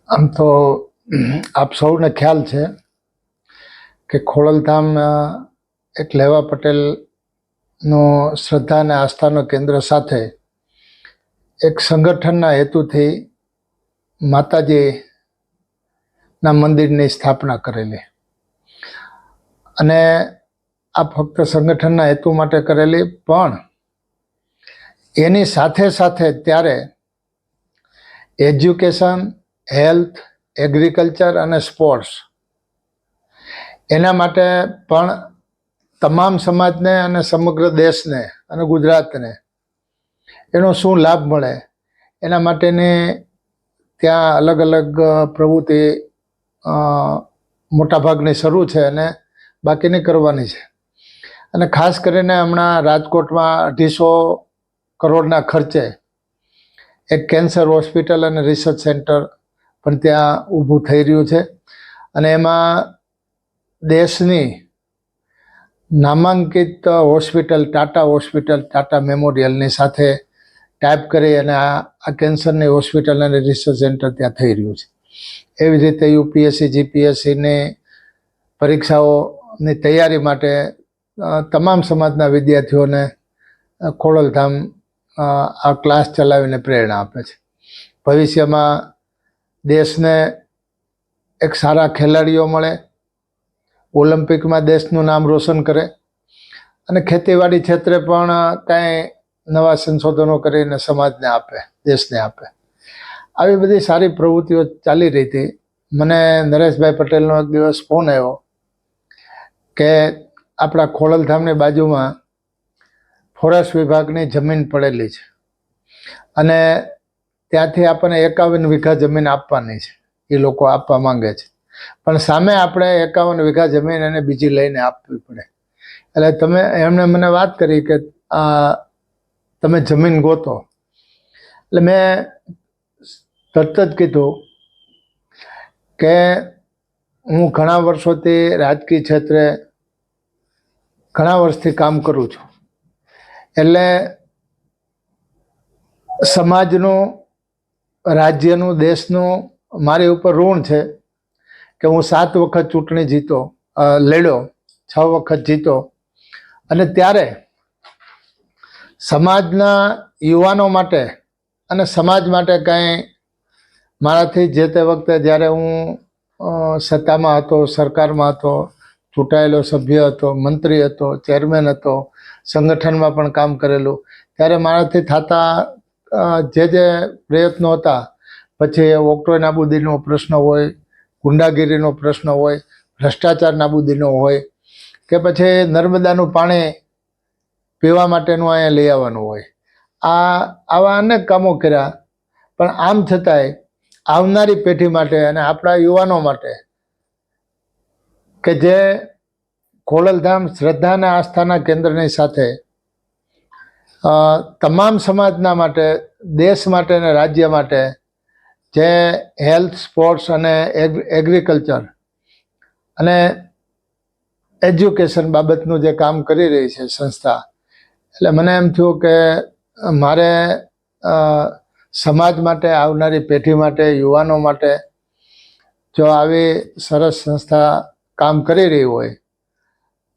આમ તો આપ સૌને ખ્યાલ છે કે ખોડલધામ એક લેવા પટેલનો શ્રદ્ધા અને આસ્થાનો કેન્દ્ર સાથે એક સંગઠનના હેતુથી માતાજીના મંદિરની સ્થાપના કરેલી, અને આ ફક્ત સંગઠનના હેતુ માટે કરેલી, પણ એની સાથે સાથે ત્યારે એજ્યુકેશન, હેલ્થ, એગ્રીકલ્ચર અને સ્પોર્ટ્સ એના માટે પણ તમામ સમાજને અને સમગ્ર દેશને અને ગુજરાતને એનો શું લાભ મળે એના માટેની ત્યાં અલગ અલગ પ્રવૃત્તિ મોટાભાગની શરૂ છે અને બાકીની કરવાની છે. અને ખાસ કરીને હમણાં રાજકોટમાં 250 કરોડના ખર્ચે એક કેન્સર હોસ્પિટલ અને રિસર્ચ સેન્ટર પણ ત્યાં ઊભું થઈ રહ્યું છે, અને એમાં દેશની નામાંકિત હોસ્પિટલ ટાટા મેમોરિયલની સાથે ટાઈપ કરી અને આ કેન્સરની હોસ્પિટલ અને રિસર્ચ સેન્ટર ત્યાં થઈ રહ્યું છે. એવી રીતે યુપીએસસી, જીપીએસસીની પરીક્ષાઓની તૈયારી માટે તમામ સમાજના વિદ્યાર્થીઓને ખોડલધામ આ ક્લાસ ચલાવીને પ્રેરણા આપે છે. ભવિષ્યમાં દેશને એક સારા ખેલાડીઓ મળે, ઓલિમ્પિકમાં દેશનું નામ રોશન કરે, અને ખેતીવાડી ક્ષેત્રે પણ કાંઈ નવા સંશોધનો કરીને સમાજને આપે, દેશને આપે. આવી બધી સારી પ્રવૃત્તિઓ ચાલી રહી હતી. મને નરેશભાઈ પટેલનો એક દિવસ ફોન આવ્યો કે આપણા ખોડલધામની બાજુમાં ફોરેસ્ટ વિભાગની જમીન પડેલી છે અને ત્યાંથી આપણને 51 વીઘા જમીન આપવાની છે. એ લોકો આપવા માંગે છે, પણ સામે આપણે 51 વીઘા જમીન એને બીજી લઈને આપવી પડે. એટલે એમણે મને વાત કરી કે તમે જમીન ગોતો. એટલે મેં તરત જ કીધું કે હું ઘણા વર્ષોથી રાજકીય ક્ષેત્રે ઘણા વર્ષથી કામ કરું છું, એટલે સમાજનું, રાજ્યનું, દેશનું મારી ઉપર ઋણ છે કે હું 7 વખત ચૂંટણી લડ્યો, 6 વખત જીતો, અને ત્યારે સમાજના યુવાનો માટે અને સમાજ માટે કાંઈ મારાથી જે તે વખતે જ્યારે હું સત્તામાં હતો, સરકારમાં હતો, ચૂંટાયેલો સભ્ય હતો, મંત્રી હતો, ચેરમેન હતો, સંગઠનમાં પણ કામ કરેલું, ત્યારે મારાથી થતા જે પ્રયત્નો હતા, પછી ઓક્ટ્રોય નાબૂદીનો પ્રશ્ન હોય, ગુંડાગીરીનો પ્રશ્ન હોય, ભ્રષ્ટાચાર નાબૂદીનો હોય, કે પછી નર્મદાનું પાણી પીવા માટેનું અહીંયા લઈ આવવાનું હોય, આવા અનેક કામો કર્યા. પણ આમ છતાંય આવનારી પેઢી માટે અને આપણા યુવાનો માટે કે જે ખોડલધામ શ્રદ્ધા અને આસ્થાના કેન્દ્રની સાથે તમામ સમાજના માટે, દેશ માટે અને રાજ્ય માટે જે હેલ્થ, સ્પોર્ટ્સ અને એગ્રીકલ્ચર અને એજ્યુકેશન બાબતનું જે કામ કરી રહી છે સંસ્થા, એટલે મને એમ થયું કે મારે સમાજ માટે, આવનારી પેઢી માટે, યુવાનો માટે જો આવી સરસ સંસ્થા કામ કરી રહી હોય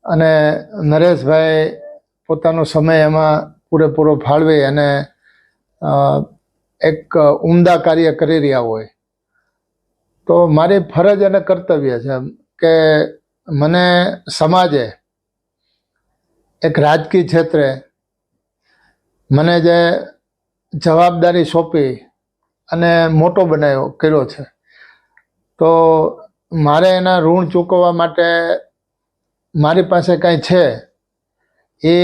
અને નરેશભાઈ પોતાનો સમય એમાં પૂરેપૂરો ફાળવી અને એક ઉમદા કાર્ય કરી રહ્યા હોય, તો મારી ફરજ અને કર્તવ્ય છે કે મને સમાજે એક રાજકીય ક્ષેત્રે મને જે જવાબદારી સોંપી અને મોટો કર્યો છે, તો મારે એના ઋણ ચૂકવવા માટે મારી પાસે કાંઈ છે એ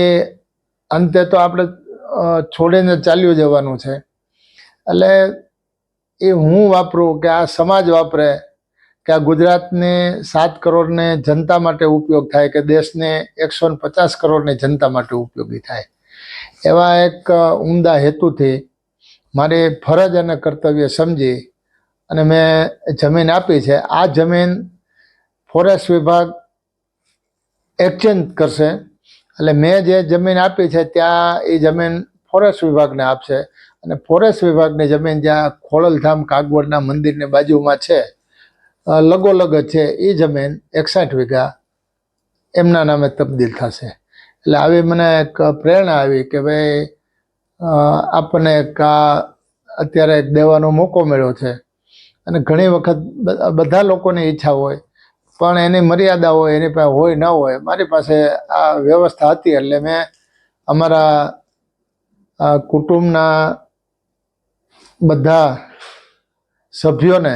અંતે તો આપણે છોડીને ચાલ્યું જવાનું છે. એટલે એ હું વાપરું કે આ સમાજ વાપરે, કે આ ગુજરાતની 7 કરોડની જનતા માટે ઉપયોગ થાય, કે દેશને 150 કરોડની જનતા માટે ઉપયોગી થાય, એવા એક ઉમદા હેતુથી મારી ફરજ અને કર્તવ્ય સમજી અને મેં જમીન આપી છે. આ જમીન ફોરેસ્ટ વિભાગ એક્સચેન્જ કરશે, એટલે મેં જે જમીન આપી છે ત્યાં એ જમીન ફોરેસ્ટ વિભાગને આપશે અને ફોરેસ્ટ વિભાગની જમીન જ્યાં ખોડલધામ કાગવડના મંદિરની બાજુમાં છે, લગોલગ જ છે, એ જમીન 61 વીઘા એમના નામે તબદીલ થશે. એટલે આવી મને એક પ્રેરણા આવી કે ભાઈ આપણને અત્યારે એક દેવાનો મોકો મળ્યો છે. અને ઘણી વખત બધા લોકોની ઈચ્છા હોય પણ એની મર્યાદા હોય, એની પાસે હોય ન હોય. મારી પાસે આ વ્યવસ્થા હતી એટલે મેં અમારા કુટુંબના બધા સભ્યોને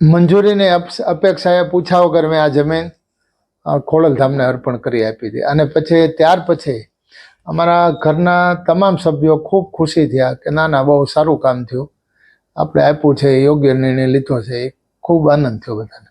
મંજૂરીની અપેક્ષાએ પૂછ્યા વગર મેં આ જમીન ખોડલધામને અર્પણ કરી આપી હતી. અને પછી ત્યાર પછી અમારા ઘરના તમામ સભ્યો ખૂબ ખુશી થયા કે ના ના, બહુ સારું કામ થયું, આપણે આપ્યું છે, યોગ્ય નિર્ણય લીધો છે. એ ખૂબ આનંદ થયો બધાને.